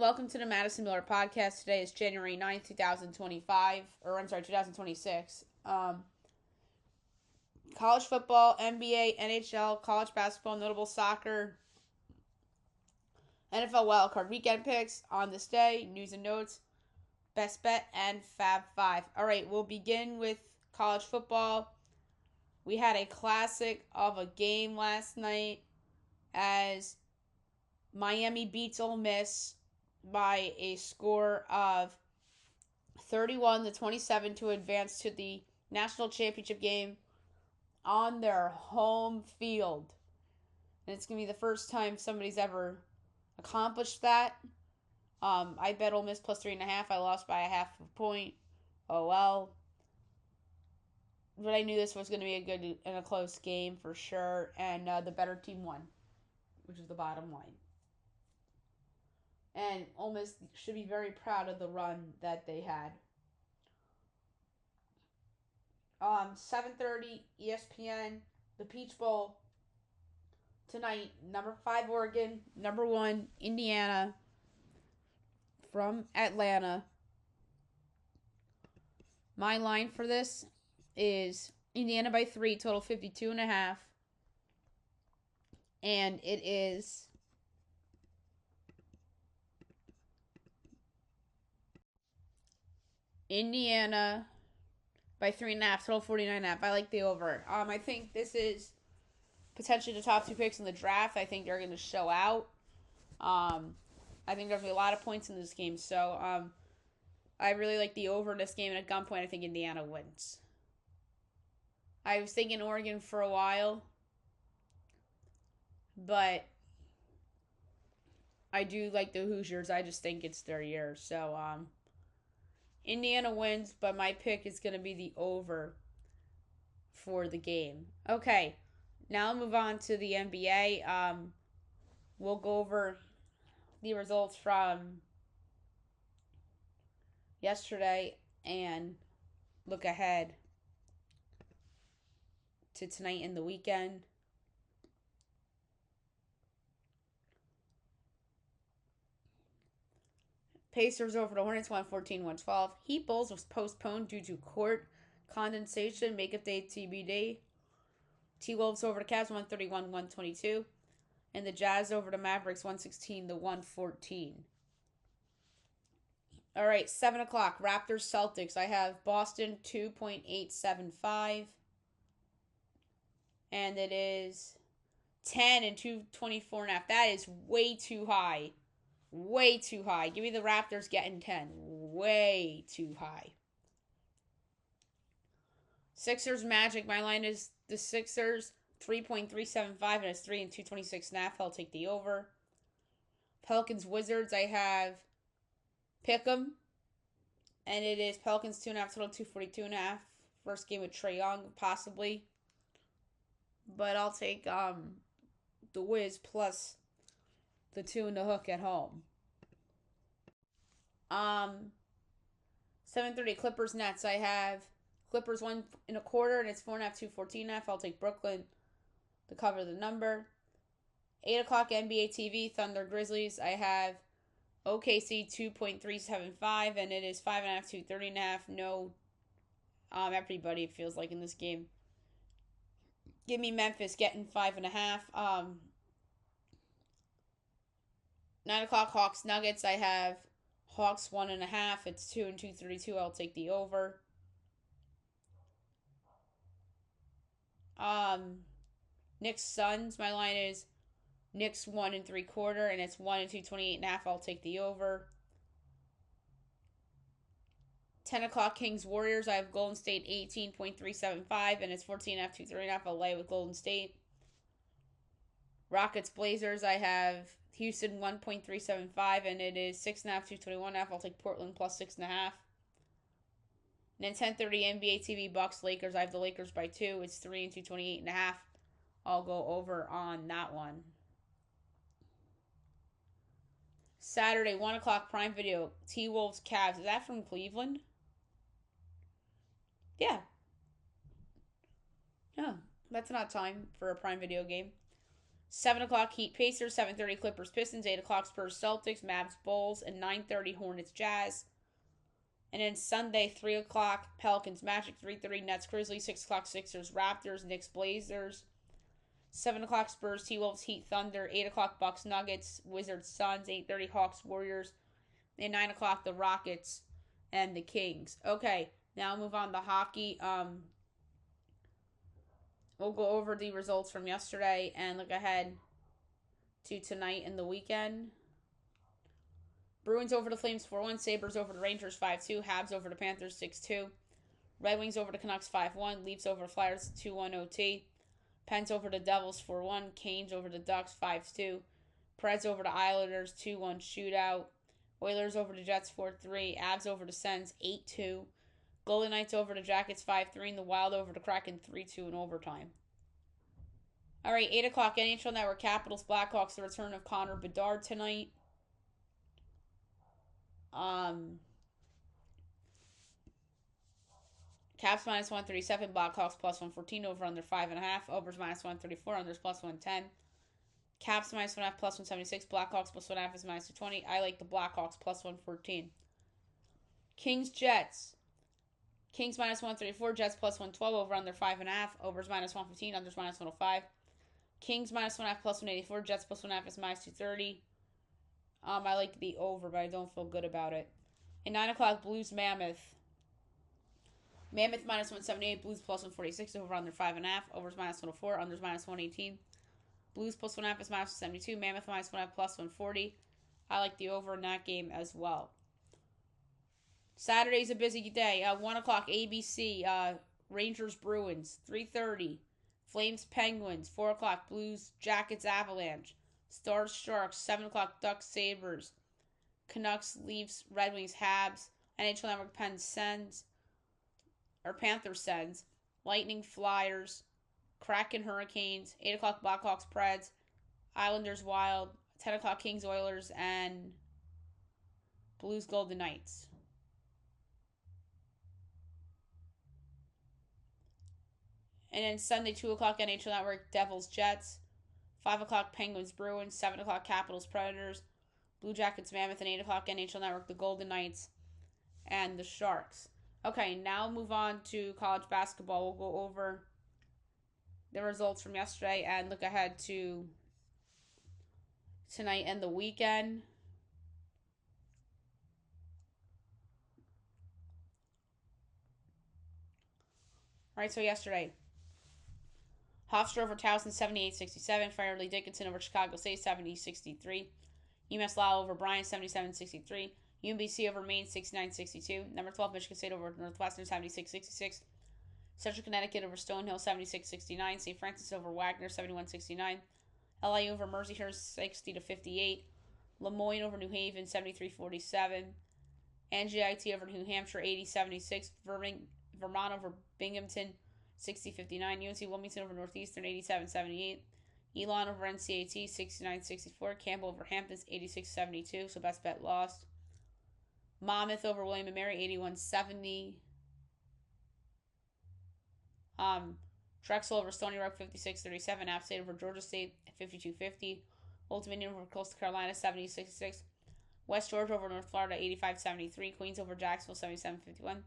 Welcome to the Madison Miller Podcast. Today is January 9th, 2026. College football, NBA, NHL, college basketball, notable soccer, NFL wildcard weekend picks on this day, news and notes, best bet, and Fab 5. All right, we'll begin with college football. We had a classic of a game last night as Miami beats Ole Miss by a score of 31-27 to advance to the national championship game on their home field. And it's going to be the first time somebody's ever accomplished that. I bet Ole Miss plus 3.5. I lost by a half a point. Oh well. But I knew this was going to be a good and a close game for sure. And the better team won, which is the bottom line. And Ole Miss should be very proud of the run that they had. 7:30 ESPN, the Peach Bowl tonight. Number 5 Oregon, number 1 Indiana from Atlanta. My line for this is Indiana by 3, total 52.5. And it is Indiana by 3.5, total 49.5. I like the over. I think this is potentially the top 2 picks in the draft. I think they're going to show out. I think there's going to be a lot of points in this game. So, I really like the over in this game. And at gunpoint, I think Indiana wins. I was thinking Oregon for a while. But I do like the Hoosiers. I just think it's their year. So, Indiana wins, but my pick is going to be the over for the game. Okay, now I'll move on to the NBA. We'll go over the results from yesterday and look ahead to tonight and the weekend. Pacers over the Hornets, 114-112. Heat Bulls was postponed due to court condensation. Makeup day TBD. T-Wolves over the Cavs, 131-122. And the Jazz over the Mavericks, 116-114. All right, 7 o'clock. Raptors Celtics. I have Boston 2.875. And it is 10 and 224.5. That is way too high. Way too high. Give me the Raptors getting 10. Way too high. Sixers Magic. My line is the Sixers 3.375 and it's 3 and 226.5. I'll take the over. Pelicans Wizards. I have Pick'em. And it is Pelicans 2.5 total 242.5. First game with Trae Young, possibly. But I'll take the Wiz plus the 2 in the hook at home. 7:30 Clippers Nets. I have Clippers 1.25 and it's 4.5 214.5. I'll take Brooklyn to cover the number. 8 o'clock NBA TV Thunder Grizzlies. I have OKC 2.375 and it is 5.5 230.5. No, everybody it feels like in this game. Give me Memphis getting 5.5. 9 o'clock Hawks Nuggets. I have Hawks 1.5. It's 2 and 232. I'll take the over. Knicks Suns. My line is Knicks 1 and 3/4 and it's 1 and 228.5. I'll take the over. 10 o'clock Kings Warriors. I have Golden State 18.375 and it's 14.5 230.5. I'll lay with Golden State. Rockets Blazers. I have Houston 1.375 and it is 6.5 221.5. I'll take Portland plus 6.5. And then 10:30 NBA TV Bucks Lakers. I have the Lakers by 2. It's 3 and 228.5. I'll go over on that one. Saturday 1 o'clock Prime Video. T-Wolves Cavs. Is that from Cleveland? Yeah. No, that's not time for a Prime Video game. 7 o'clock Heat Pacers, 7:30 Clippers Pistons, 8 o'clock Spurs Celtics, Mavs Bulls, and 9:30 Hornets Jazz. And then Sunday, 3 o'clock Pelicans Magic, 3:30 Nets Grizzlies, 6 o'clock Sixers Raptors, Knicks Blazers, 7 o'clock Spurs T-Wolves Heat Thunder, 8 o'clock Bucks Nuggets, Wizards Suns, 8:30 Hawks Warriors, and 9 o'clock the Rockets and the Kings. Okay, now move on to hockey. We'll go over the results from yesterday and look ahead to tonight and the weekend. Bruins over the Flames 4-1. Sabres over the Rangers 5-2. Habs over the Panthers 6-2. Red Wings over the Canucks 5-1. Leafs over the Flyers 2-1 OT. Pens over the Devils 4-1. Canes over the Ducks 5-2. Preds over the Islanders 2-1 shootout. Oilers over the Jets 4-3. Avs over the Sens 8-2. Golden Knights over the Jackets 5-3, and the Wild over the Kraken 3-2 in overtime. All right, 8 o'clock NHL Network, Capitals Blackhawks, the return of Connor Bedard tonight. Caps minus 137, Blackhawks plus 114, over under 5.5, overs minus 134, unders plus 110. Caps minus 1.5 plus 176, Blackhawks plus 1.5 is minus 220. I like the Blackhawks plus 114. Kings Jets. Kings minus 134, Jets plus 112, over under 5.5, overs minus 115, unders minus 105. Kings minus 1.5 plus 184, Jets plus 1.5 is minus 230. I like the over, but I don't feel good about it. And 9 o'clock, Blues Mammoth. Mammoth minus 178, Blues plus 146, over under 5.5, overs minus 104, unders minus 118. Blues plus 1.5 is minus 172, Mammoth minus 1.5 plus 140. I like the over in that game as well. Saturday's a busy day. 1 o'clock, ABC, Rangers Bruins. 3:30, Flames Penguins. 4 o'clock, Blues Jackets Avalanche. Stars Sharks. 7 o'clock, Ducks Sabres. Canucks Leafs Red Wings Habs. NHL Network Panthers Sens. Lightning Flyers. Kraken Hurricanes. 8 o'clock, Blackhawks Preds. Islanders Wild. 10 o'clock, Kings Oilers. And Blues Golden Knights. And then Sunday, 2 o'clock, NHL Network, Devils Jets. 5 o'clock, Penguins Bruins. 7 o'clock, Capitals Predators. Blue Jackets Mammoth. And 8 o'clock, NHL Network, the Golden Knights and the Sharks. Okay, now move on to college basketball. We'll go over the results from yesterday and look ahead to tonight and the weekend. All right, so yesterday, Hofstra over Towson 78-67. Fairleigh Dickinson over Chicago State 70-63. UMass Lowell over Bryant 77-63. UMBC over Maine 69-62. Number 12 Michigan State over Northwestern 76-66. Central Connecticut over Stonehill 76-69. St. Francis over Wagner 71-69. LIU over Mercyhurst 60-58. Lemoyne over New Haven 73-47. NGIT over New Hampshire 80-76. Vermont over Binghamton 60-59. UNC Wilmington over Northeastern 87-78. Elon over NCAT 69-64. Campbell over Hamptons 86-72. So best bet lost. Monmouth over William & Mary 81-70. Drexel over Stony Brook 56-37. App State over Georgia State 52-50. Old Dominion over Coastal Carolina 70-66. West Georgia over North Florida 85-73. Queens over Jacksonville 77-51.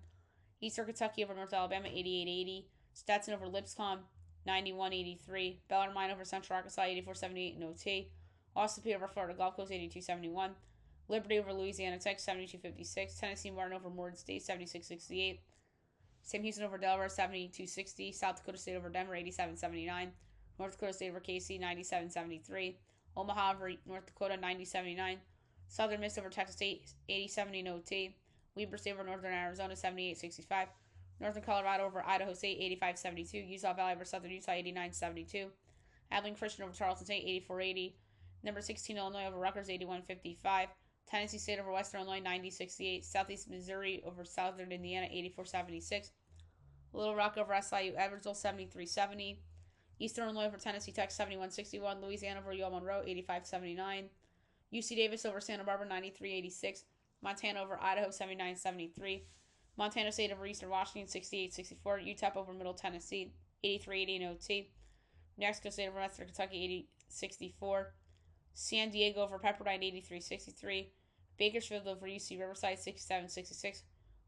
Eastern Kentucky over North Alabama 88-80. Stetson over Lipscomb 91-83. Bellarmine over Central Arkansas 84-78 in OT. Austin Peay over Florida Gulf Coast 82-71. Liberty over Louisiana Tech 72-56. Tennessee Martin over Morgan State 76-68. Sam Houston over Delaware 72-60. South Dakota State over Denver 87-79. North Dakota State over KC 97-73. Omaha over North Dakota 90-79. Southern Miss over Texas State 80-70 in OT. Weber State over Northern Arizona 78-65. Northern Colorado over Idaho State 85-72. Utah Valley over Southern Utah 89-72. Abilene Christian over Tarleton State 84-80. Number 16 Illinois over Rutgers 81-55. Tennessee State over Western Illinois 90-68. Southeast Missouri over Southern Indiana 84-76. Little Rock over SIU Edwardsville 73-70. Eastern Illinois over Tennessee Tech 71-61. Louisiana over UL Monroe 85-79. UC Davis over Santa Barbara 93-86. Montana over Idaho 79-73. Montana State over Eastern Washington 68-64. UTEP over Middle Tennessee 83-80 in OT. New Mexico State over Western Kentucky 64. San Diego over Pepperdine 83-63. Bakersfield over UC Riverside 67-66.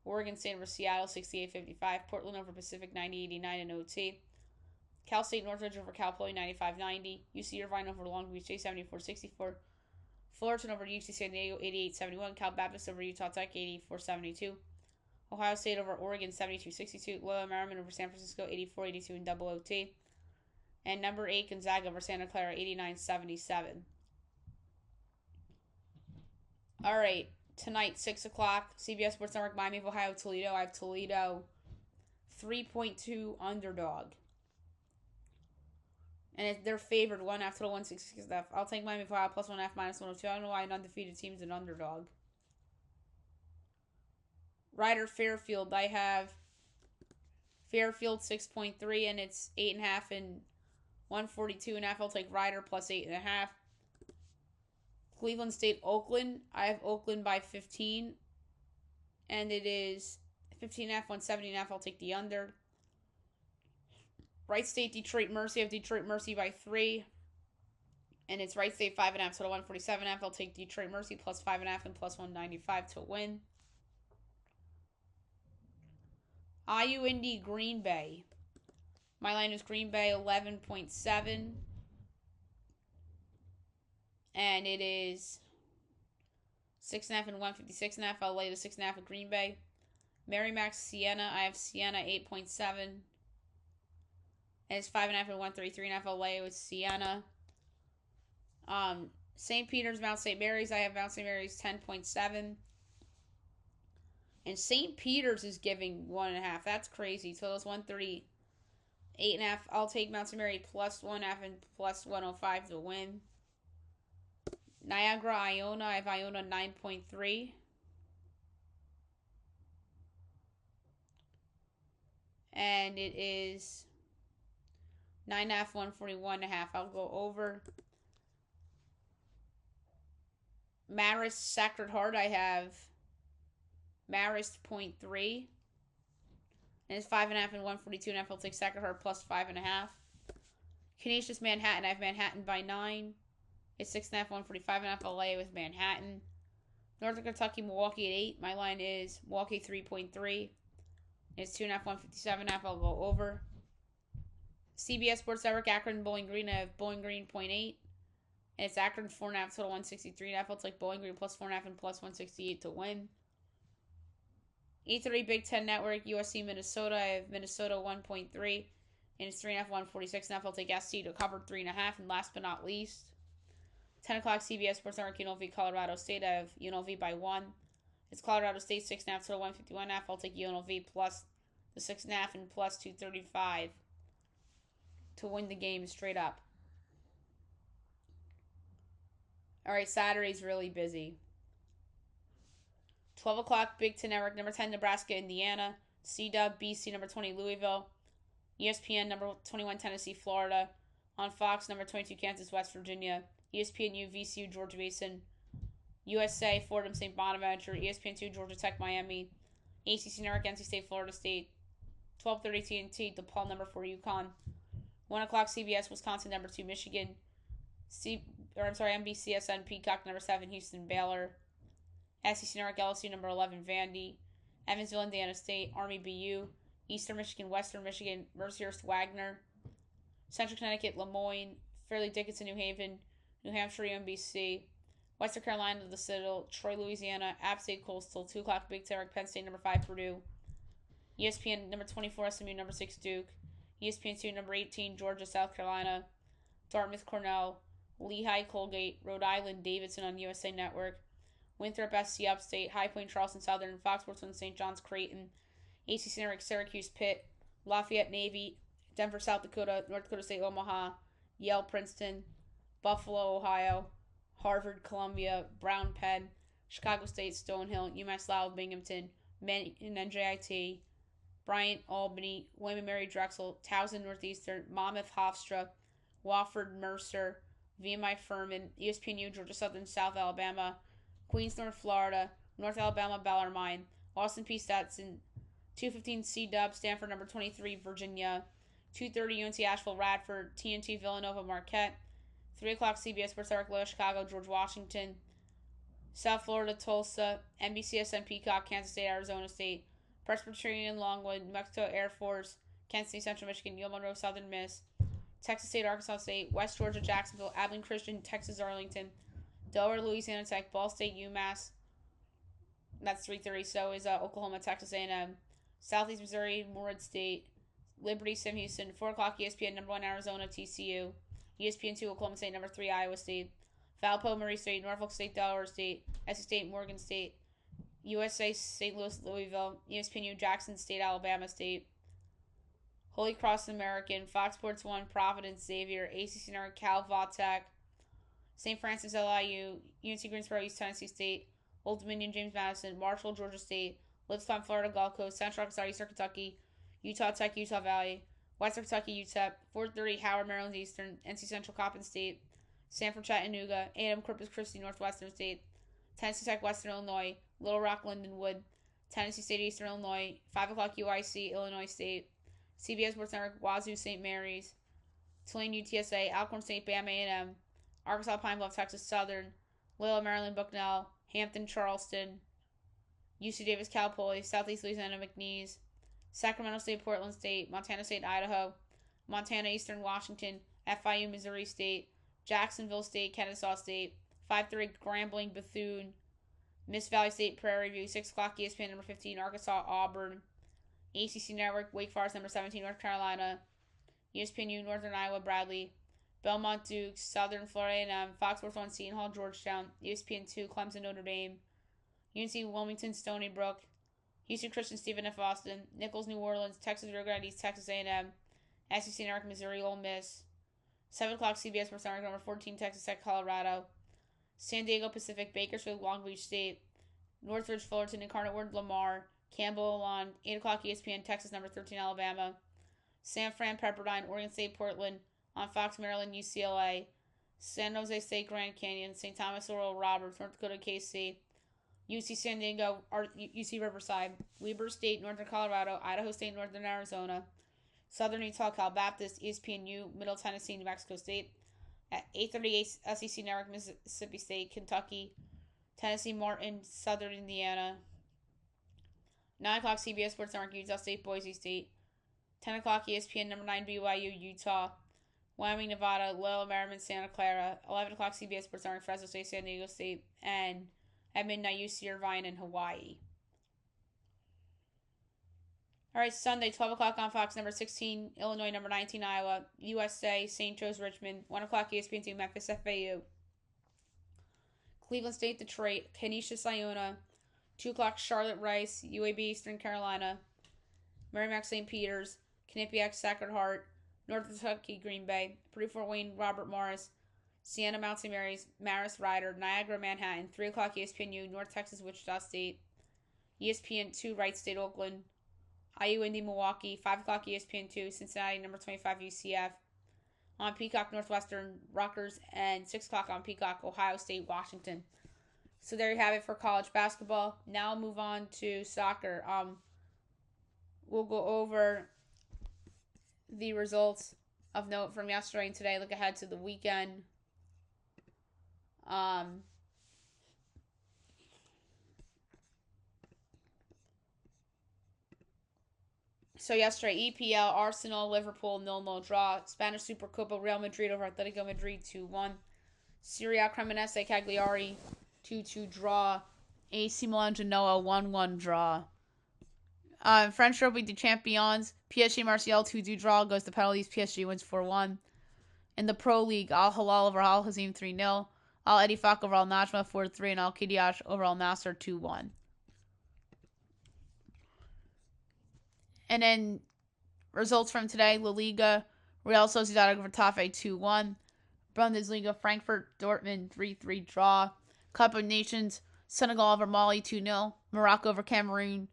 Oregon State over Seattle 68-55. Portland over Pacific 90-89 in OT. Cal State Northridge over Cal Poly 95-90. UC Irvine over Long Beach State 74-64. Fullerton over UC San Diego 88-71. Cal Baptist over Utah Tech 84-72. Ohio State over Oregon 72-62. Loyola Marymount over San Francisco 84-82 in double OT. And number 8 Gonzaga over Santa Clara 89-77. All right, tonight 6 o'clock. CBS Sports Network, Miami of Ohio, Toledo. I have Toledo 3.2 underdog. And they're favored 1.5 to 166. I'll take Miami of Ohio plus 1.5 minus 102. I don't know why an undefeated team's an underdog. Rider Fairfield. I have Fairfield 6.3 and it's 8.5 and 142.5. I'll take Rider plus 8.5. Cleveland State Oakland. I have Oakland by 15. And it is 15.5, 170.5. I'll take the under. Wright State Detroit Mercy. I have Detroit Mercy by 3. And it's Wright State 5.5, total 147.5. I'll take Detroit Mercy plus 5.5 and plus 195 to win. IU Indy Green Bay. My line is Green Bay 11.7. And it is 6.5 and 156.5. I'll lay the 6.5 at Green Bay. Merrimack Siena. I have Siena 8.7. And it's 5.5 and 133.5. I'll lay with Siena. St. Peter's, Mount St. Mary's. I have Mount St. Mary's 10.7. And St. Peter's is giving 1.5. That's crazy. So those 138.5. I'll take Mount St. Mary plus 1.5 and plus 105 to win. Niagara, Iona. I have Iona 9.3. And it is 9.5, 141.5. I'll go over. Marist, Sacred Heart. I have Marist 0.3. And it's 5.5 and 142.5. I'll take Sacred Heart plus 5.5. Canisius, Manhattan. I have Manhattan by 9. It's 6.5, 145.5. I'll lay with Manhattan. Northern Kentucky, Milwaukee at 8. My line is Milwaukee 3.3. It's 2.5, 157.5. I'll go over. CBS Sports Network, Akron, Bowling Green. I have Bowling Green 0.8. And it's Akron 4.5, total 163.5. I'll take Bowling Green plus 4.5 and plus 168 to win. E3 Big Ten Network, USC, Minnesota. I have Minnesota 1.3. And it's 3.5, 146.5. I'll take SC to cover 3.5. And last but not least, 10 o'clock CBS Sports Network, UNLV, Colorado State. I have UNLV by 1. It's Colorado State 6.5, total 151.5. I'll take UNLV plus the 6.5 and plus 235 to win the game straight up. All right, Saturday's really busy. 12 o'clock, Big Ten Network, number 10, Nebraska, Indiana. C-Dub, BC, number 20, Louisville. ESPN, number 21, Tennessee, Florida. On Fox, number 22, Kansas, West Virginia. ESPN-U, VCU, Georgia Mason. USA, Fordham, St. Bonaventure. ESPN2, Georgia Tech, Miami. ACC Network, NC State, Florida State. 12:30 TNT, DePaul, number 4, UConn. 1 o'clock, CBS, Wisconsin, number 2, Michigan. NBCSN, Peacock, number 7, Houston, Baylor. SEC Network, LSU, number 11, Vandy. Evansville, Indiana State, Army, BU. Eastern Michigan, Western Michigan, Mercyhurst, Wagner. Central Connecticut, Lemoyne. Fairleigh Dickinson, New Haven. New Hampshire, UMBC. Western Carolina, the Citadel. Troy, Louisiana. App State, Coastal. 2 o'clock, Big Ten, Penn State, number 5, Purdue. ESPN, number 24, SMU, number 6, Duke. ESPN2, number 18, Georgia, South Carolina. Dartmouth, Cornell. Lehigh, Colgate. Rhode Island, Davidson on USA Network. Winthrop, SC, Upstate. High Point, Charleston, Southern. Fox Sports 1, St. John's, Creighton. ACC Network, Syracuse, Pitt. Lafayette, Navy. Denver, South Dakota. North Dakota State, Omaha. Yale, Princeton. Buffalo, Ohio. Harvard, Columbia. Brown, Penn. Chicago State, Stonehill. UMass Lowell, Binghamton. Maine, NJIT. Bryant, Albany. William & Mary, Drexel. Towson, Northeastern. Monmouth, Hofstra. Wofford, Mercer. VMI, Furman. ESPNU, Georgia Southern, South Alabama. Queens, North Florida. North Alabama, Bellarmine. Austin P. Stetson. 2:15 C-Dub, Stanford, number 23, Virginia. 2:30 UNC Asheville, Radford. TNT, Villanova, Marquette. 3 o'clock CBS Sports Network, Loyola Chicago, George Washington. South Florida, Tulsa. NBCSN Peacock, Kansas State, Arizona State. Presbyterian, Longwood, New Mexico Air Force. Kansas City, Central Michigan. Yale Monroe, Southern Miss. Texas State, Arkansas State. West Georgia, Jacksonville. Abilene Christian, Texas, Arlington. Delaware, Louisiana Tech. Ball State, UMass. That's 3:30. So is Oklahoma, Texas A&M. Southeast Missouri, Moorhead State. Liberty, Sim Houston. 4 o'clock ESPN, number 1 Arizona, TCU. ESPN 2, Oklahoma State, number 3 Iowa State. Valpo, Murray State. Norfolk State, Delaware State. SC State, Morgan State. USA, St. Louis, Louisville. ESPNU, Jackson State, Alabama State. Holy Cross American. Fox Sports 1, Providence, Xavier. ACC Network, Cal, Vautech. St. Francis, LIU. UNC Greensboro, East Tennessee State. Old Dominion, James Madison. Marshall, Georgia State. Lipscomb, Florida, Gulf Coast. Central Arkansas, Eastern Kentucky. Utah Tech, Utah Valley. Western Kentucky, UTEP. 4:30, Howard, Maryland Eastern. NC Central, Coppin State. Sanford, Chattanooga. A&M, Corpus Christi, Northwestern State. Tennessee Tech, Western Illinois. Little Rock, Lindenwood. Tennessee State, Eastern Illinois. 5 o'clock UIC, Illinois State. CBS Sports Network, Wazoo, St. Mary's. Tulane, UTSA. Alcorn State, Bama A&M. Arkansas, Pine Bluff, Texas Southern. Loyola, Maryland, Bucknell. Hampton, Charleston. UC Davis, Cal Poly. Southeast Louisiana, McNeese. Sacramento State, Portland State. Montana State, Idaho. Montana, Eastern Washington. FIU, Missouri State. Jacksonville State, Kennesaw State. 5:30, Grambling, Bethune. Miss Valley State, Prairie View. 6 o'clock ESPN, number 15, Arkansas, Auburn. ACC Network, Wake Forest, number 17, North Carolina. ESPNU, Northern Iowa, Bradley. Belmont, Dukes. Southern Florida A&M. Fox Sports 1, Seton Hall, Georgetown. ESPN 2, Clemson, Notre Dame. UNC, Wilmington, Stony Brook. Houston Christian, Stephen F. Austin. Nichols, New Orleans. Texas, Rio Grande East, Texas A&M. SEC Network, Missouri, Ole Miss. 7 o'clock CBS Sports Network, number 14, Texas Tech, Colorado. San Diego Pacific, Bakersfield, Long Beach State. Northridge, Fullerton, Incarnate Word, Lamar. Campbell, Alon. 8 o'clock ESPN, Texas, number 13, Alabama. San Fran, Pepperdine. Oregon State, Portland. On Fox, Maryland, UCLA. San Jose State, Grand Canyon. St. Thomas, Oral Roberts. North Dakota, KC. UC San Diego, UC Riverside. Weber State, Northern Colorado. Idaho State, Northern Arizona. Southern Utah, Cal Baptist. ESPNU, Middle Tennessee, New Mexico State. At 8:30, SEC Network, Mississippi State, Kentucky. Tennessee Martin, Southern Indiana. 9 o'clock CBS Sports Network, Utah State, Boise State. 10 o'clock ESPN, number 9, BYU, Utah. Wyoming, Nevada. Loyola Marymount, Santa Clara. 11 o'clock CBS Sports Network, Fresno State, San Diego State. And at midnight, UC Irvine in Hawaii. All right, Sunday, 12 o'clock on Fox, number 16, Illinois, number 19, Iowa. USA, St. Joe's, Richmond. 1 o'clock ESPN 2, Memphis, FAU. Cleveland State, Detroit. Canisius, Iona. 2 o'clock, Charlotte, Rice. UAB, Eastern Carolina. Merrimack, St. Peter's. Quinnipiac, Sacred Heart. North Kentucky, Green Bay. Purdue, Fort Wayne, Robert Morris. Siena, Mount St. Mary's. Marist, Ryder. Niagara, Manhattan. 3 o'clock ESPNU. North Texas, Wichita State. ESPN 2, Wright State, Oakland. IU, Indy, Milwaukee. 5 o'clock ESPN 2, Cincinnati, number 25, UCF. On Peacock, Northwestern, Rutgers. And 6 o'clock on Peacock, Ohio State, Washington. So there you have it for college basketball. Now I'll move on to soccer. We'll go over the results of note from yesterday and today. Look ahead to the weekend. So yesterday, EPL, Arsenal, Liverpool, 0-0 draw. Spanish Supercopa, Real Madrid over Atletico Madrid, 2-1. Serie A, Cremonese, Cagliari, 2-2 draw. AC Milan, Genoa, 1-1 draw. French Trophy de Champions, PSG Marseille, 2-2 draw, goes to penalties. PSG wins 4-1. In the Pro League, Al Hilal over Al Hazim, 3-0. Al Ettifaq over Al Najma, 4-3. And Al Qiddiash over Al Nasser, 2-1. And then results from today, La Liga, Real Sociedad over Tafe, 2-1. Bundesliga, Frankfurt, Dortmund, 3-3 draw. Cup of Nations, Senegal over Mali, 2-0. Morocco over Cameroon,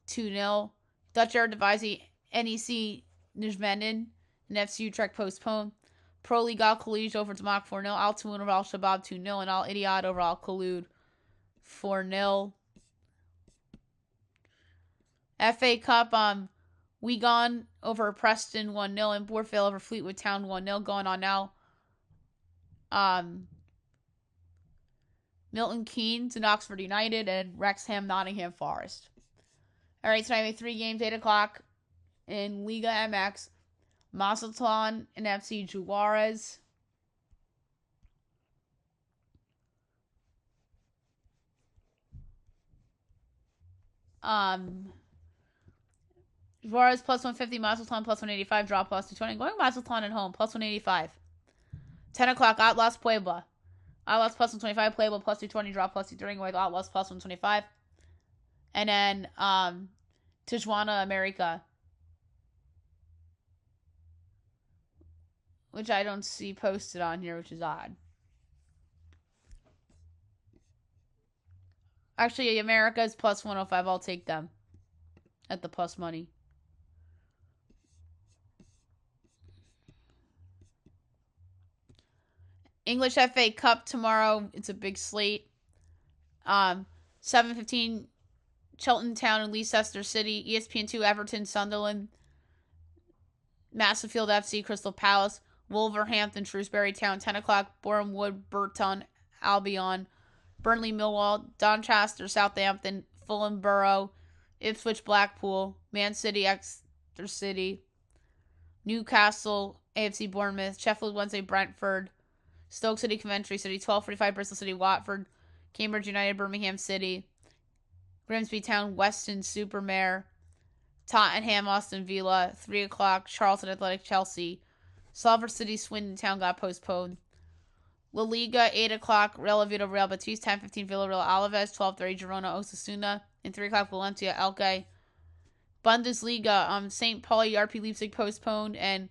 2-0. Dutch Eredivisie, NEC, Nijmegen, and FC Utrecht postponed. Pro League, Al Khalij over Damak, 4-0. Al Tawoun over Al Shabab, 2-0. And Al Ittihad over Al Khaloud, 4-0. FA Cup, Wigan over Preston, 1-0. And Bournemouth over Fleetwood Town, 1-0. Going on now. Milton Keynes and Oxford United, and Wrexham Nottingham Forest. All right, tonight we have 3 games, 8 o'clock in Liga MX. Mazatlan and FC Juarez. Juarez plus 150, Mazatlan plus 185, draw plus 220. Going Mazatlan at home, plus 185. 10 o'clock, Atlas Puebla. Atlas plus 125, Puebla plus 220, draw plus 230, with Atlas plus 125. And then Tijuana America, which I don't see posted on here, which is odd. Actually, America is plus 105. I'll take them at the plus money. English FA Cup tomorrow. It's a big slate. 7:15, Cheltenham Town and Leicester City. ESPN2, Everton, Sunderland. Mansfield FC, Crystal Palace. Wolverhampton, Shrewsbury Town. 10 o'clock, Boreham Wood, Burton, Albion. Burnley, Millwall. Doncaster, Southampton. Fulham, Borough. Ipswich, Blackpool. Man City, Exeter City. Newcastle, AFC Bournemouth. Sheffield Wednesday, Brentford. Stoke City, Coventry City. 12:45, Bristol City, Watford. Cambridge United, Birmingham City. Grimsby Town, Weston, Supermare. Tottenham, Aston Villa. 3 o'clock, Charlton Athletic, Chelsea. Salford City, Swindon Town got postponed. La Liga, 8 o'clock, Real Oviedo, Real Betis. 10:15, Villarreal, Alaves. 12:30, Girona, Osasuna. And 3 o'clock, Valencia, Elche. Bundesliga, St. Pauli, RP Leipzig postponed. And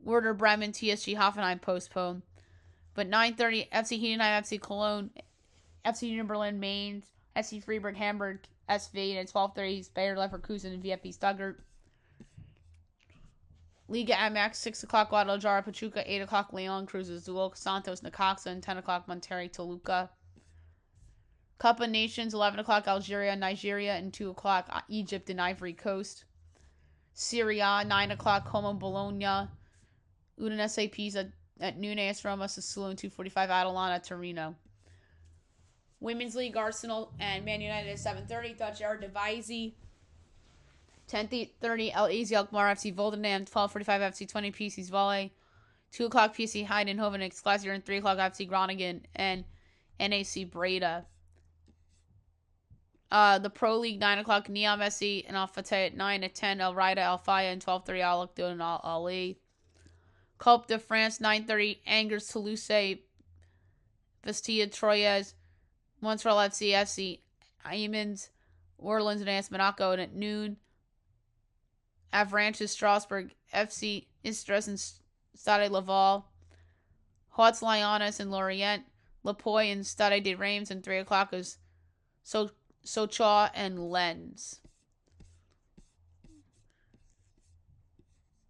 Werder Bremen, TSG Hoffenheim postponed. But 9:30, FC Heidenheim, FC Cologne. FC Union Berlin, Mainz. SC Freiburg, Hamburg, SV. And at 12:30, Bayer Leverkusen and VfB Stuttgart. Liga MX, 6 o'clock, Guadalajara, Pachuca. 8 o'clock, Leon, Cruz Azul, Santos, Necaxa. And 10 o'clock, Monterrey, Toluca. Cup of Nations, 11 o'clock, Algeria, Nigeria. And 2 o'clock, Egypt and Ivory Coast. Serie A, 9 o'clock, Como, Bologna. Udinese, Pisa at noon, AS Roma, Sassuolo. And 2:45, Atalanta, Torino. Women's League, Arsenal and Man United at 7:30. Dutch Eredivisie. 10:30, El AZ Alkmaar, FC Volendam. 12:45, FC 20, PC's Volley. 2 o'clock, PC Heidenhoven and Excelsior. And 3 o'clock, FC Groningen and NAC Breda. The Pro League, 9 o'clock, Neom SC and Al Fateh at 9. At 10, El Raida, Al Faya. And 12:30, Al Akdoun and Al Ali. Coupe de France, 9:30, Angers, Toulouse, Bastia, Troyes, Montreal FC, FC, Amiens, Orleans, and AS Monaco. And at noon, Avranches, Strasbourg, FC, Istres, and Stade Laval, Hots Lyonnais and Lorient, Lapoy and Stade de Reims. And 3 o'clock is Sochaux and Lens.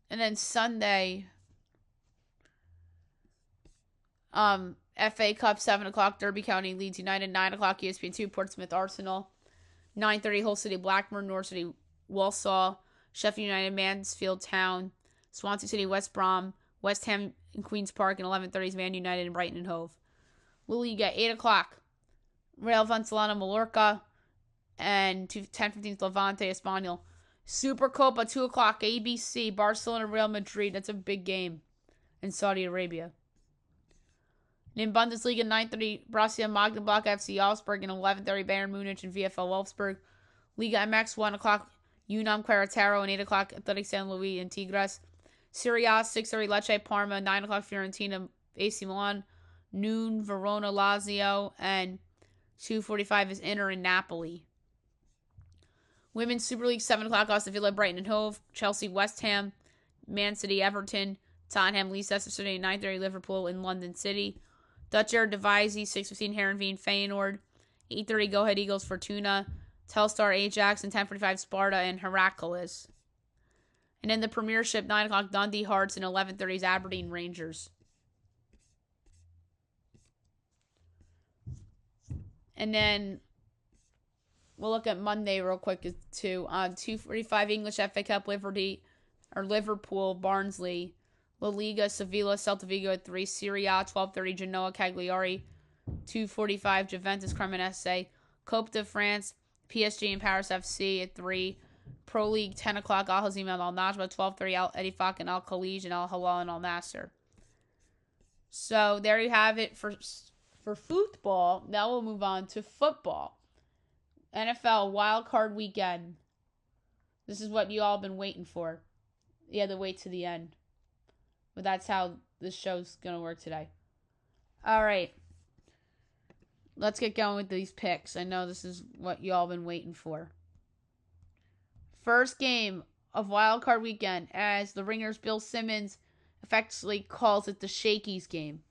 And then Sunday, FA Cup, 7 o'clock, Derby County, Leeds United. 9 o'clock, ESPN2, Portsmouth, Arsenal. 9:30, Hull City, Blackburn. North City, Walsall. Sheffield United, Mansfield Town. Swansea City, West Brom. West Ham and Queen's Park. And 11:30 Man United and Brighton and Hove. La Liga, 8 o'clock, Real Valencia, Mallorca. And 10:15, Levante, Espanyol. Supercopa, 2 o'clock, ABC, Barcelona, Real Madrid. That's a big game in Saudi Arabia. And in Bundesliga, 9:30, Borussia Mönchengladbach, FC Augsburg. And 11:30, Bayern Munich and VfL Wolfsburg. Liga MX, 1 o'clock, Unam Querétaro. And 8 o'clock, Athletic San Luis and Tigres. Serie A, 6:30, Lecce Parma. 9 o'clock, Fiorentina, AC Milan. Noon, Verona, Lazio. And 2:45 is Inter and Napoli. Women's Super League, 7 o'clock, Aston Villa, Brighton and Hove. Chelsea, West Ham. Man City, Everton. Tottenham, Leicester City. 9:30, Liverpool in London City. Dutch Eredivisie, 6:15, Heerenveen, Feyenoord. 8:30, Go Ahead Eagles, Fortuna. Telstar, Ajax. And 10:45, Sparta and Heracles. And in the Premiership, 9 o'clock, Dundee Hearts. And 11:30 is Aberdeen Rangers. And then we'll look at Monday real quick too. 2:45, English FA Cup, Liverpool, Barnsley. La Liga, Sevilla, Celta Vigo at 3. Serie A, 12:30, Genoa, Cagliari. 2:45, Juventus, Cremonese. Coupe de France, PSG and Paris FC at 3. Pro League, 10 o'clock, Al Hazim and Al Najma. 12:30, Al Ettifaq and Al Khalij and Al Hilal and Al Nasser. So there you have it for football. Now we'll move on to football. NFL Wild Card Weekend. This is what you all been waiting for. You had to wait to the end. But that's how this show's going to work today. All right. Let's get going with these picks. I know this is what you all been waiting for. First game of Wild Card Weekend, as the Ringers' Bill Simmons effectively calls it the Shakey's game.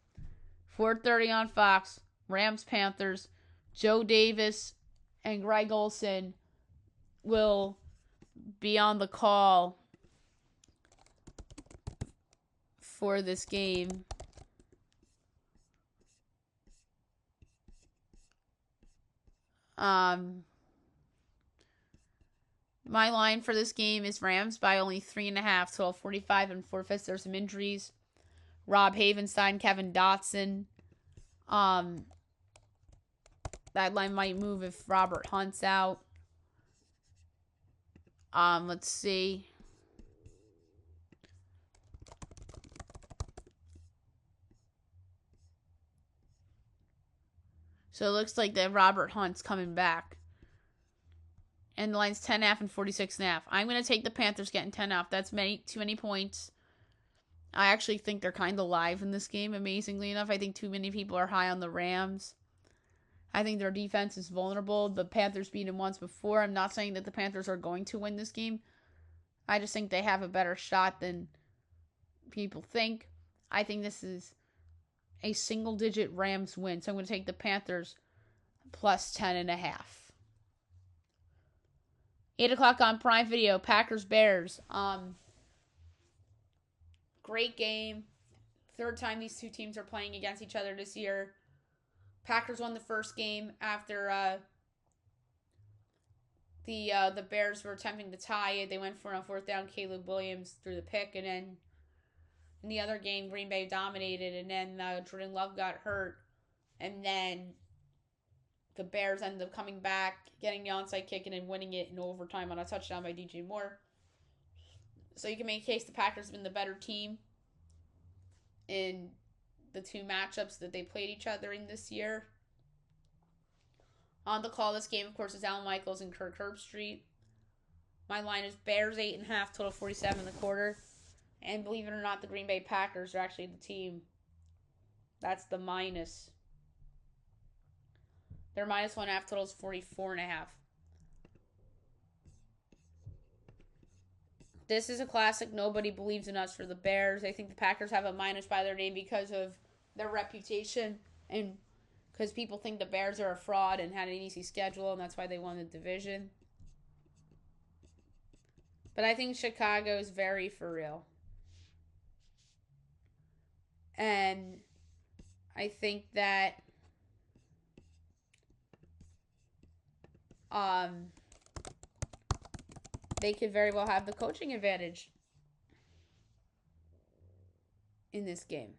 4:30 on Fox. Rams Panthers. Joe Davis and Greg Olson will be on the call for this game. My line for this game is Rams by only 3.5. 12:45 and 4/5. There's some injuries. Rob Havenstein, Kevin Dotson. That line might move if Robert Hunt's out. Let's see. So it looks like that Robert Hunt's coming back. And the line's 10.5 and 46.5. I'm going to take the Panthers getting 10.5. That's too many points. I actually think they're kind of live in this game, amazingly enough. I think too many people are high on the Rams. I think their defense is vulnerable. The Panthers beat them once before. I'm not saying that the Panthers are going to win this game. I just think they have a better shot than people think. I think this is a single-digit Rams win. So I'm going to take the Panthers plus 10.5. 8 o'clock on Prime Video, Packers-Bears. Great game. Third time these two teams are playing against each other this year. Packers won the first game after the Bears were attempting to tie it. They went for it on fourth down. Caleb Williams threw the pick, and then in the other game, Green Bay dominated, and then Jordan Love got hurt, and then the Bears ended up coming back, getting the onside kick, and then winning it in overtime on a touchdown by DJ Moore. So you can make a case the Packers have been the better team in the two matchups that they played each other in this year. On the call this game, of course, is Al Michaels and Kirk Herbstreit. My line is Bears 8.5, total 47.25. And believe it or not, the Green Bay Packers are actually the team. That's the minus. Their minus 1.5 total is 44.5. This is a classic. Nobody believes in us for the Bears. I think the Packers have a minus by their name because of their reputation and because people think the Bears are a fraud and had an easy schedule, and that's why they won the division. But I think Chicago is very for real. And I think that they could very well have the coaching advantage in this game.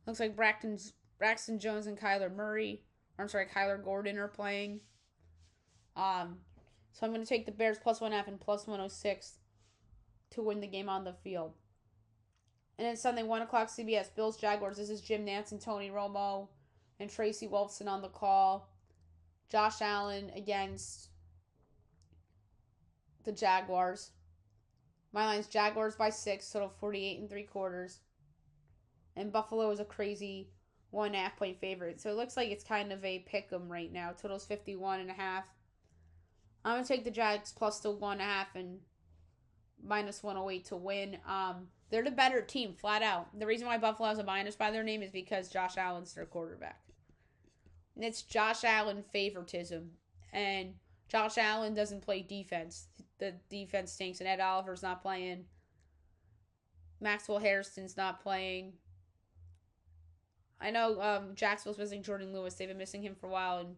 Looks like Braxton Jones and Kyler Gordon are playing. So I'm going to take the Bears plus 1.5 and plus 106 to win the game on the field. And then Sunday, 1 o'clock CBS, Bills Jaguars. This is Jim Nantz and Tony Romo and Tracy Wolfson on the call. Josh Allen against the Jaguars. My line's Jaguars by 6, total 48.75. And Buffalo is a crazy 1.5 point favorite. So it looks like it's kind of a pick 'em right now. Total's 51.5. I'm going to take the Jags plus the 1.5 and minus 108 to win. They're the better team, flat out. The reason why Buffalo has a minus by their name is because Josh Allen's their quarterback. And it's Josh Allen favoritism. And Josh Allen doesn't play defense. The defense stinks. And Ed Oliver's not playing. Maxwell Harrison's not playing. I know Jacksonville's missing Jordan Lewis. They've been missing him for a while. And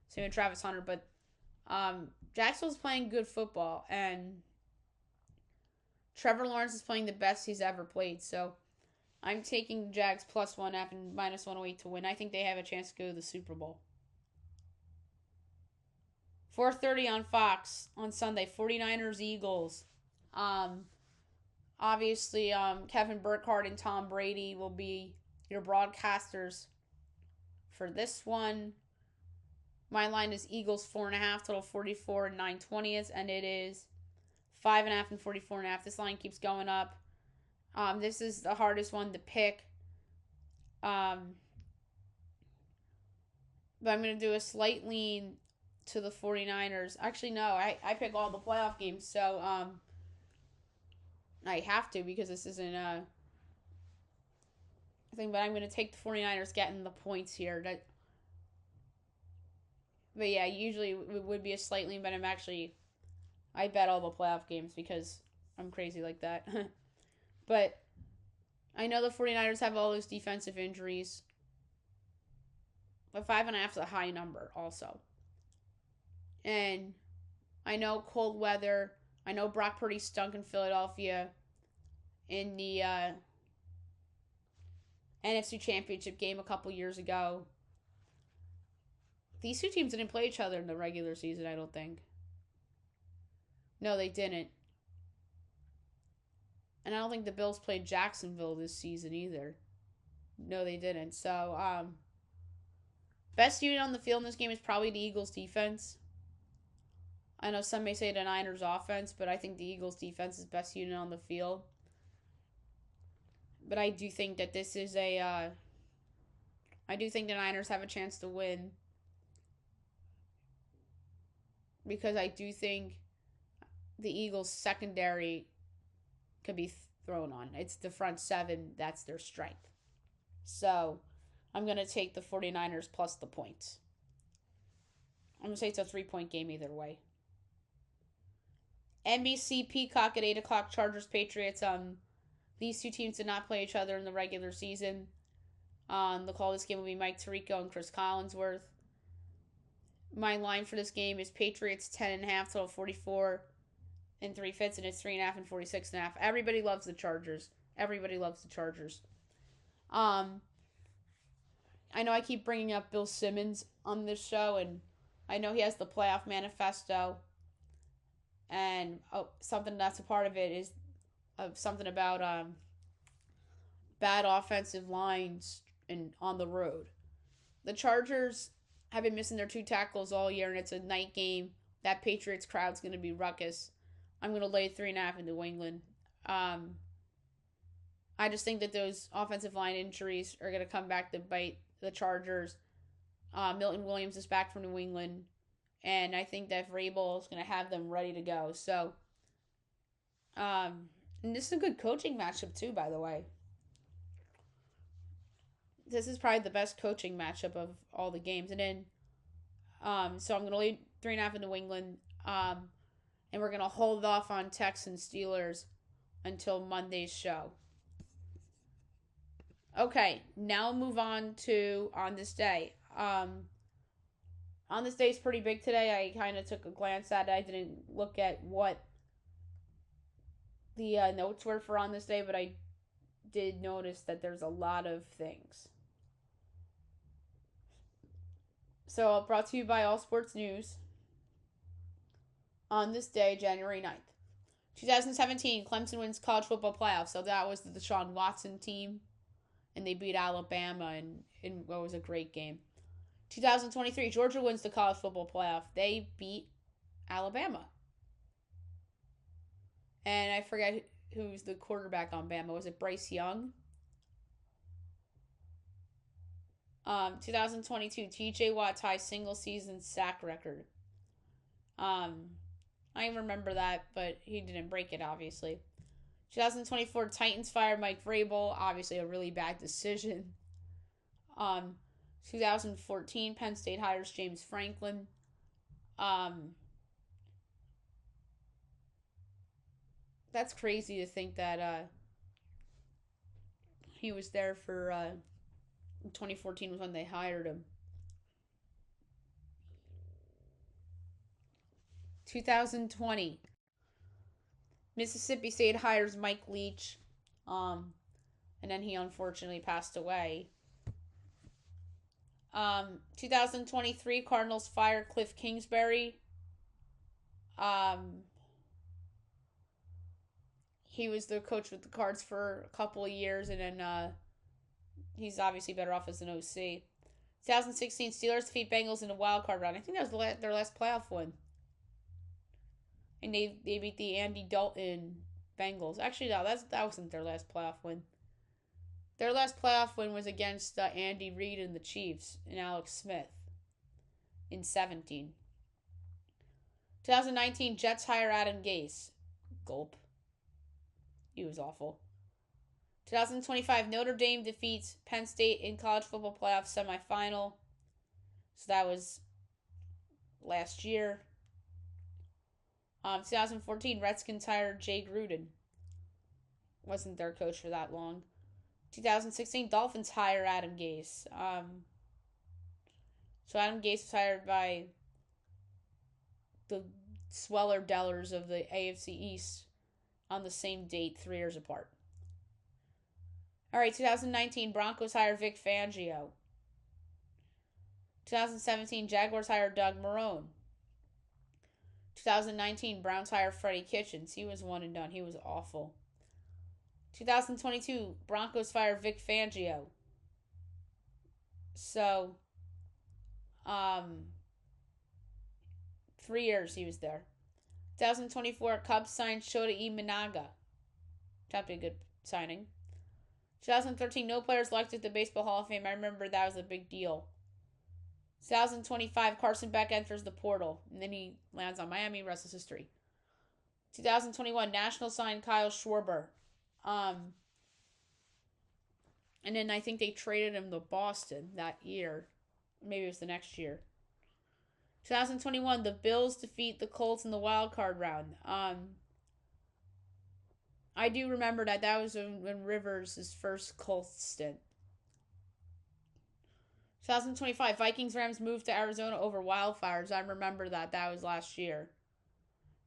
same with Travis Hunter. But Jacksonville's playing good football. And Trevor Lawrence is playing the best he's ever played, so I'm taking Jags plus 1.5 and minus 108 to win. I think they have a chance to go to the Super Bowl. 4:30 on Fox on Sunday. 49ers Eagles. Um, Obviously, Kevin Burkhardt and Tom Brady will be your broadcasters for this one. My line is Eagles 4.5, total 44 and 9/20, and it is 5.5 and 44.5. This line keeps going up. This is the hardest one to pick. But I'm going to do a slight lean to the 49ers. Actually, no, I pick all the playoff games, so I have to because this isn't a thing, but I'm going to take the 49ers getting the points here. But yeah, usually it would be a slight lean, but I bet all the playoff games because I'm crazy like that. But I know the 49ers have all those defensive injuries. But 5.5 is a high number also. And I know cold weather. I know Brock Purdy stunk in Philadelphia in the NFC Championship game a couple years ago. These two teams didn't play each other in the regular season, I don't think. No, they didn't. And I don't think the Bills played Jacksonville this season either. No, they didn't. So, best unit on the field in this game is probably the Eagles defense. I know some may say the Niners offense, but I think the Eagles defense is best unit on the field. But I do think that this is I do think the Niners have a chance to win. Because I do think the Eagles secondary could be thrown on. It's the front seven, that's their strength. So, I'm going to take the 49ers plus the points. I'm going to say it's a 3-point game either way. NBC Peacock at 8 o'clock, Chargers Patriots. These two teams did not play each other in the regular season. The call of this game will be Mike Tirico and Chris Collinsworth. My line for this game is Patriots 10.5, total 44 and 3/5, and it's 3.5 and 46.5. Everybody loves the Chargers. Everybody loves the Chargers. I know I keep bringing up Bill Simmons on this show, and I know he has the playoff manifesto. And something that's a part of it is something about bad offensive lines and on the road. The Chargers have been missing their 2 tackles all year, and it's a night game. That Patriots crowd's going to be ruckus. I'm going to lay 3.5 in New England. I just think that those offensive line injuries are going to come back to bite the Chargers. Milton Williams is back from New England, and I think that Vrabel is going to have them ready to go. So, and this is a good coaching matchup too, by the way. This is probably the best coaching matchup of all the games. And then, so I'm going to lead 3.5 in New England. And we're going to hold off on Texans Steelers until Monday's show. Okay, now move on to On This Day. On This Day is pretty big today. I kind of took a glance at it. I didn't look at what the notes were for On This Day, but I did notice that there's a lot of things. So, brought to you by All Sports News. On this day, January 9th. 2017, Clemson wins college football playoffs. So that was the Deshaun Watson team. And they beat Alabama in what was a great game. 2023, Georgia wins the college football playoff. They beat Alabama. And I forget who's the quarterback on Bama. Was it Bryce Young? 2022, TJ Watt ties single season sack record. I remember that, but he didn't break it, obviously. 2024, Titans fire Mike Vrabel. Obviously, a really bad decision. 2014, Penn State hires James Franklin. That's crazy to think that he was there for 2014 was when they hired him. 2020, Mississippi State hires Mike Leach, and then he unfortunately passed away. 2023 Cardinals fire Cliff Kingsbury. He was the coach with the Cards for a couple of years, and then he's obviously better off as an OC. 2016 Steelers defeat Bengals in a wild card round. I think that was their last playoff win, and they beat the Andy Dalton Bengals. Actually, no, that wasn't their last playoff win. Their last playoff win was against Andy Reid and the Chiefs and Alex Smith in 17. 2019 Jets hire Adam Gase. Gulp. He was awful. 2025 Notre Dame defeats Penn State in college football playoff semifinal. So that was last year. 2014 Redskins hired Jay Gruden. Wasn't their coach for that long. 2016 Dolphins hire Adam Gase. So Adam Gase was hired by the Sweller Dellers of the AFC East on the same date, 3 years apart. Alright, 2019 Broncos hire Vic Fangio. 2017 Jaguars hire Doug Marrone. 2019 Browns hire Freddie Kitchens. He was one and done. He was awful. 2022 Broncos fire Vic Fangio. So 3 years he was there. 2024 Cubs signed Shota Imanaga. That'd be a good signing. 2013 no players elected to the Baseball Hall of Fame. I remember that was a big deal. 2025 Carson Beck enters the portal, and then he lands on Miami. Rest is history. 2021 Nationals signed Kyle Schwarber. And then I think they traded him to Boston that year. Maybe it was the next year. 2021, the Bills defeat the Colts in the wild card round. I do remember that was when Rivers' first Colts stint. 2025, Vikings Rams moved to Arizona over wildfires. I remember that was last year.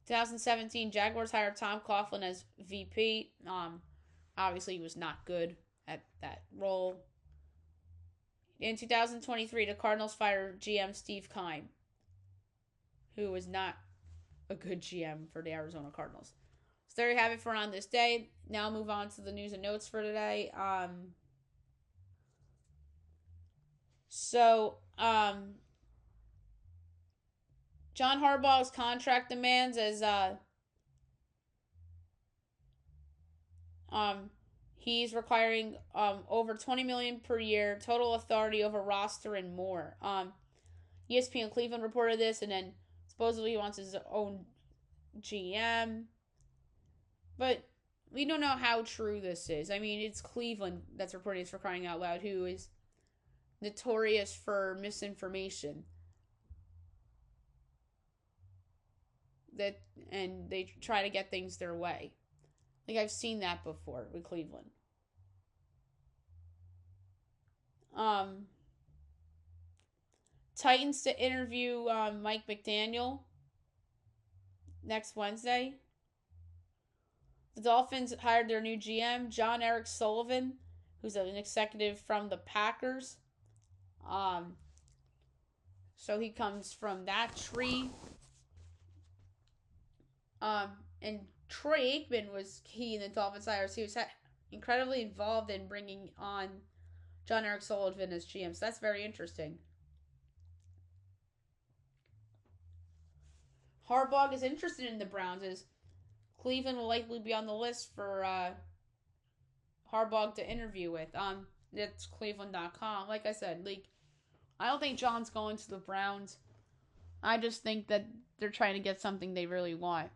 2017, Jaguars hired Tom Coughlin as VP. Obviously, he was not good at that role. In 2023, the Cardinals fired GM Steve Keim, who was not a good GM for the Arizona Cardinals. So there you have it for on this day. Now I'll move on to the news and notes for today. John Harbaugh's contract demands as he's requiring over $20 million per year, total authority over roster and more. ESPN Cleveland reported this, and then supposedly he wants his own GM. But we don't know how true this is. I mean, it's Cleveland that's reporting this, for crying out loud, who is notorious for misinformation. And they try to get things their way. Like, I've seen that before with Cleveland. Titans to interview Mike McDaniel next Wednesday. The Dolphins hired their new GM, John Eric Sullivan, who's an executive from the Packers. So he comes from that tree. And Troy Aikman was key in the Dolphins hires. He was incredibly involved in bringing on John Eric Sullivan as GM. So that's very interesting. Harbaugh is interested in the Browns, as Cleveland will likely be on the list for Harbaugh to interview with. It's Cleveland.com. Like I said, I don't think John's going to the Browns. I just think that they're trying to get something they really want.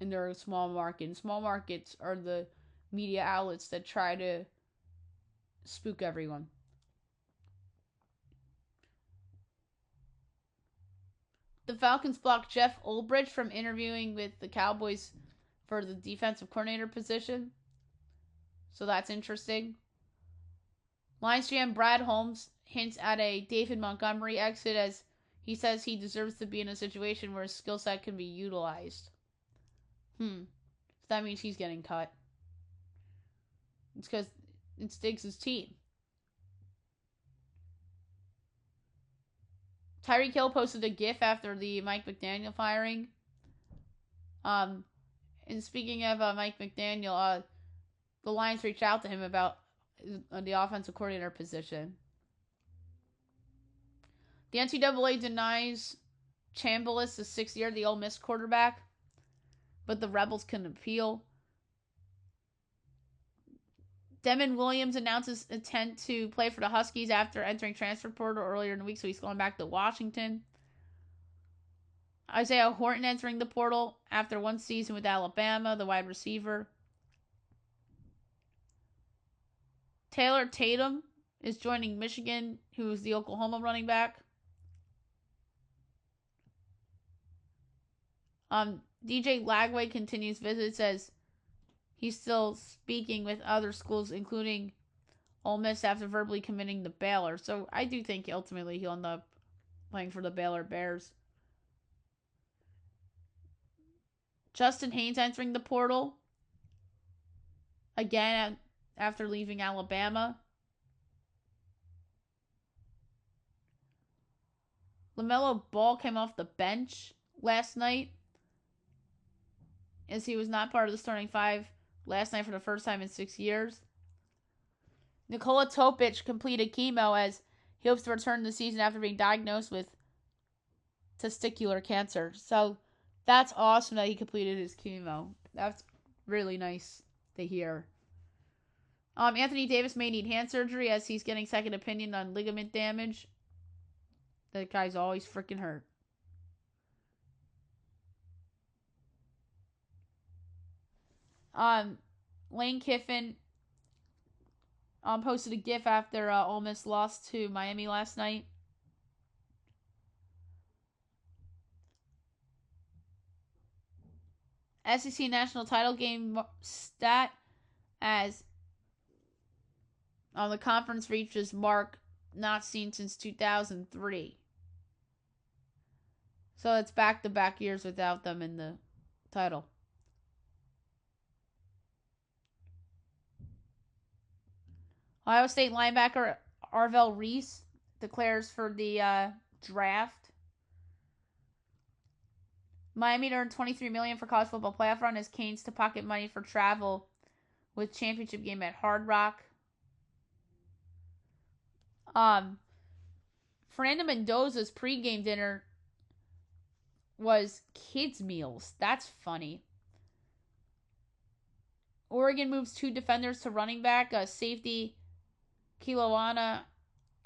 And they're a small market. And small markets are the media outlets that try to spook everyone. The Falcons blocked Jeff Ulbrich from interviewing with the Cowboys for the defensive coordinator position. So that's interesting. Lions GM Brad Holmes hints at a David Montgomery exit, as he says he deserves to be in a situation where his skill set can be utilized. So that means he's getting cut. It's because it Stiggs' team. Tyreek Hill posted a GIF after the Mike McDaniel firing. And speaking of Mike McDaniel, the Lions reached out to him about the offensive coordinator position. The NCAA denies Chambliss the 6th year, the Ole Miss quarterback, but the Rebels can appeal. Demond Williams announces intent to play for the Huskies after entering transfer portal earlier in the week, so he's going back to Washington. Isaiah Horton entering the portal after one season with Alabama, the wide receiver. Taylor Tatum is joining Michigan, who is the Oklahoma running back. DJ Lagway continues visits as he's still speaking with other schools, including Ole Miss, after verbally committing to Baylor. So I do think ultimately he'll end up playing for the Baylor Bears. Justin Haynes entering the portal again after leaving Alabama. LaMelo Ball came off the bench last night as he was not part of the starting five last night for the first time in 6 years. Nikola Topic completed chemo as he hopes to return the season after being diagnosed with testicular cancer. So that's awesome that he completed his chemo. That's really nice to hear. Anthony Davis may need hand surgery as he's getting second opinion on ligament damage. That guy's always freaking hurt. Lane Kiffin posted a GIF after Ole Miss lost to Miami last night. SEC national title game stat as the conference reaches mark not seen since 2003. So it's back-to-back years without them in the title. Ohio State linebacker Arvell Reese declares for the draft. Miami earned $23 million for college football playoff run as Canes to pocket money for travel with championship game at Hard Rock. Fernando Mendoza's pregame dinner was kids' meals. That's funny. Oregon moves 2 defenders to running back, safety Kiloana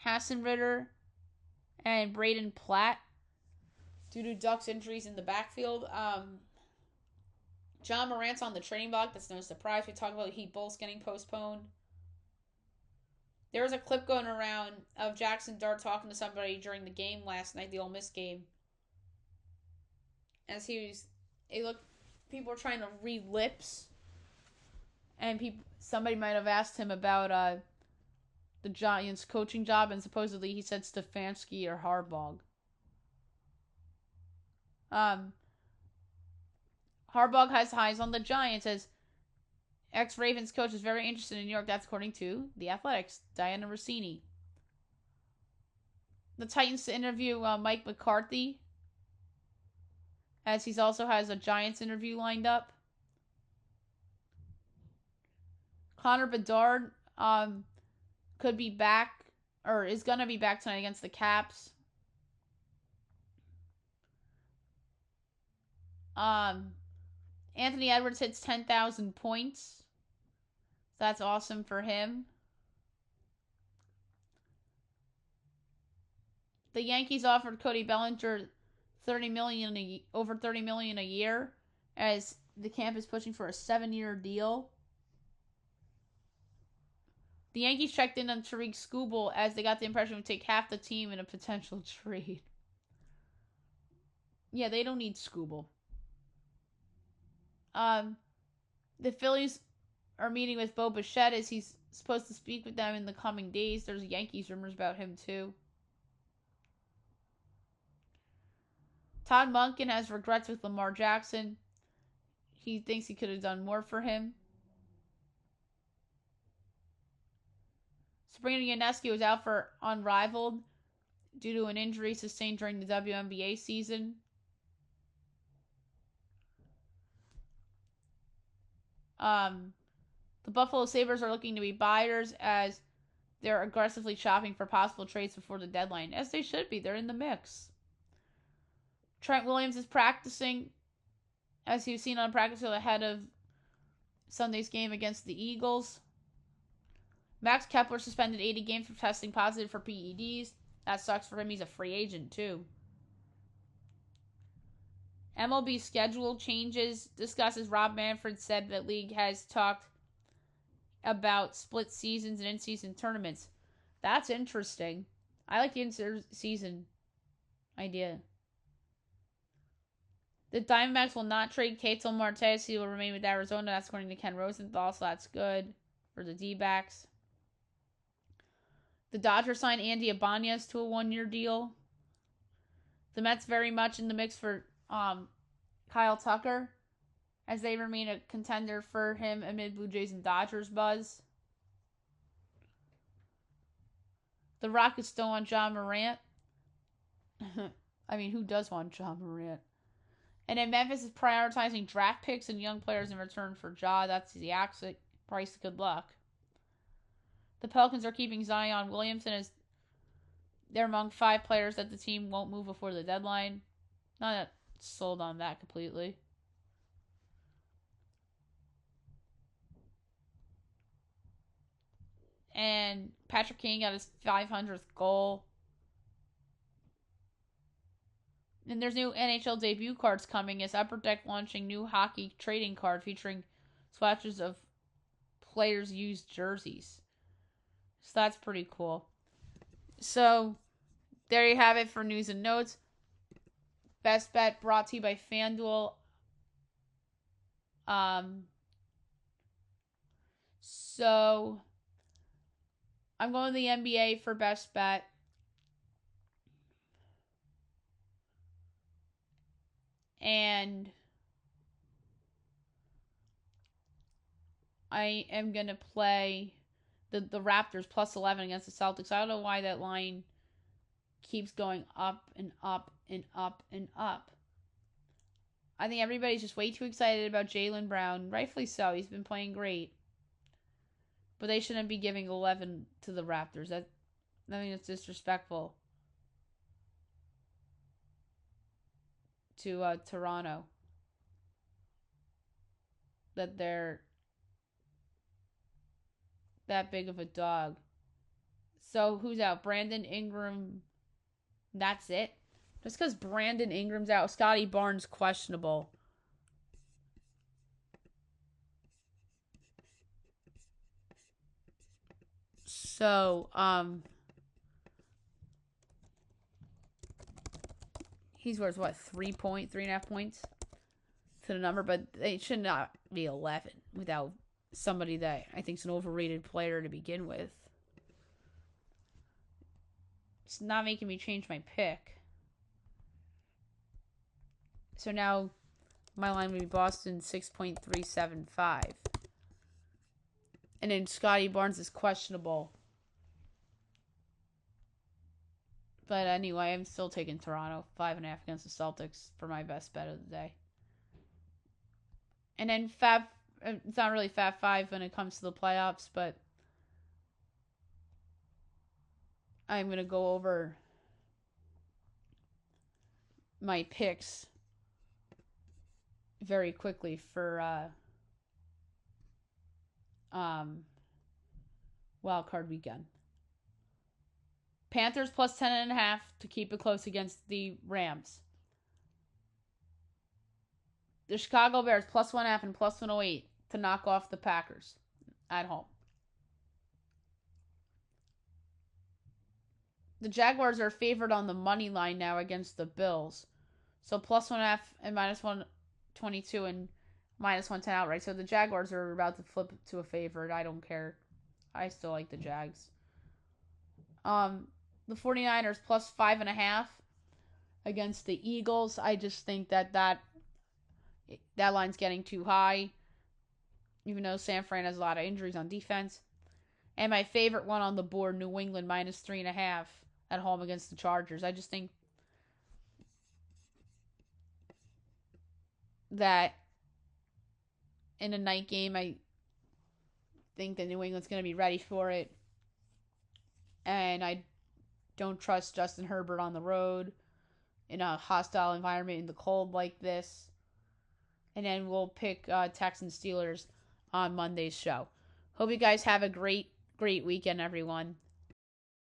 Hassenritter and Braden Platt due to Ducks injuries in the backfield. John Morant's on the training block. That's no surprise. We talked about Heat Bulls getting postponed. There was a clip going around of Jackson Dart talking to somebody during the game last night, the Ole Miss game. As people were trying to read lips, and somebody might have asked him about the Giants coaching job, and supposedly he said Stefanski or Harbaugh. Harbaugh has eyes on the Giants as ex-Ravens coach is very interested in New York. That's according to The Athletics, Diana Rossini. The Titans to interview Mike McCarthy, as he also has a Giants interview lined up. Connor Bedard could be back, or is going to be back tonight against the Caps. Anthony Edwards hits 10,000 points. That's awesome for him. The Yankees offered Cody Bellinger over $30 million a year, as the camp is pushing for a 7-year deal. The Yankees checked in on Tariq Skubal as they got the impression it would take half the team in a potential trade. Yeah, they don't need Skubal. The Phillies are meeting with Bo Bichette as he's supposed to speak with them in the coming days. There's Yankees rumors about him too. Todd Monken has regrets with Lamar Jackson. he thinks he could have done more for him. Sabrina Ionescu was out for Unrivaled due to an injury sustained during the WNBA season. The Buffalo Sabres are looking to be buyers as they're aggressively shopping for possible trades before the deadline, as they should be. They're in the mix. Trent Williams is practicing, as you've seen on practice field ahead of Sunday's game against the Eagles. Max Kepler suspended 80 games for testing positive for PEDs. That sucks for him. He's a free agent, too. MLB schedule changes discusses. Rob Manfred said that league has talked about split seasons and in-season tournaments. That's interesting. I like the in-season idea. The Diamondbacks will not trade Ketel Marte. He will remain with Arizona. That's according to Ken Rosenthal, so that's good for the D-backs. The Dodgers signed Andy Ibanez to a 1-year deal. The Mets very much in the mix for Kyle Tucker, as they remain a contender for him amid Blue Jays and Dodgers buzz. The Rockets don't want John Morant. I mean, who does want John Morant? And then Memphis is prioritizing draft picks and young players in return for Ja. That's the exit price. Good luck. The Pelicans are keeping Zion Williamson as they're among 5 players that the team won't move before the deadline. Not sold on that completely. And Patrick Kane got his 500th goal. And there's new NHL debut cards coming as Upper Deck launching new hockey trading card featuring swatches of players' used jerseys. So that's pretty cool. So there you have it for news and notes. Best Bet brought to you by FanDuel. So I'm going to the NBA for best bet. And I am going to play the Raptors plus 11 against the Celtics. I don't know why that line keeps going up and up and up and up. I think everybody's just way too excited about Jaylen Brown. Rightfully so. He's been playing great. But they shouldn't be giving 11 to the Raptors. I think it's disrespectful to Toronto. That they're that big of a dog. So who's out? Brandon Ingram. That's it. Just because Brandon Ingram's out, Scotty Barnes questionable. So, he's worth what, 3.5 points to the number, but they should not be 11 without somebody that I think is an overrated player to begin with. It's not making me change my pick. So now my line would be Boston 6.375. And then Scotty Barnes is questionable. But anyway, I'm still taking Toronto 5.5 against the Celtics for my best bet of the day. And then it's not really Fab 5 when it comes to the playoffs, but I'm going to go over my picks very quickly for wild card weekend. Panthers plus 10.5 to keep it close against the Rams. The Chicago Bears plus 1.5 and plus 108 to knock off the Packers at home. The Jaguars are favored on the money line now against the Bills. So plus 1.5 and minus 122 and minus 110 outright. So the Jaguars are about to flip to a favorite. I don't care. I still like the Jags. The 49ers plus 5.5 against the Eagles. I just think that That line's getting too high, even though San Fran has a lot of injuries on defense. And my favorite one on the board, New England minus 3.5 at home against the Chargers. I just think that in a night game, I think that New England's going to be ready for it. And I don't trust Justin Herbert on the road in a hostile environment in the cold like this. And then we'll pick Texans Steelers on Monday's show. Hope you guys have a great weekend, everyone.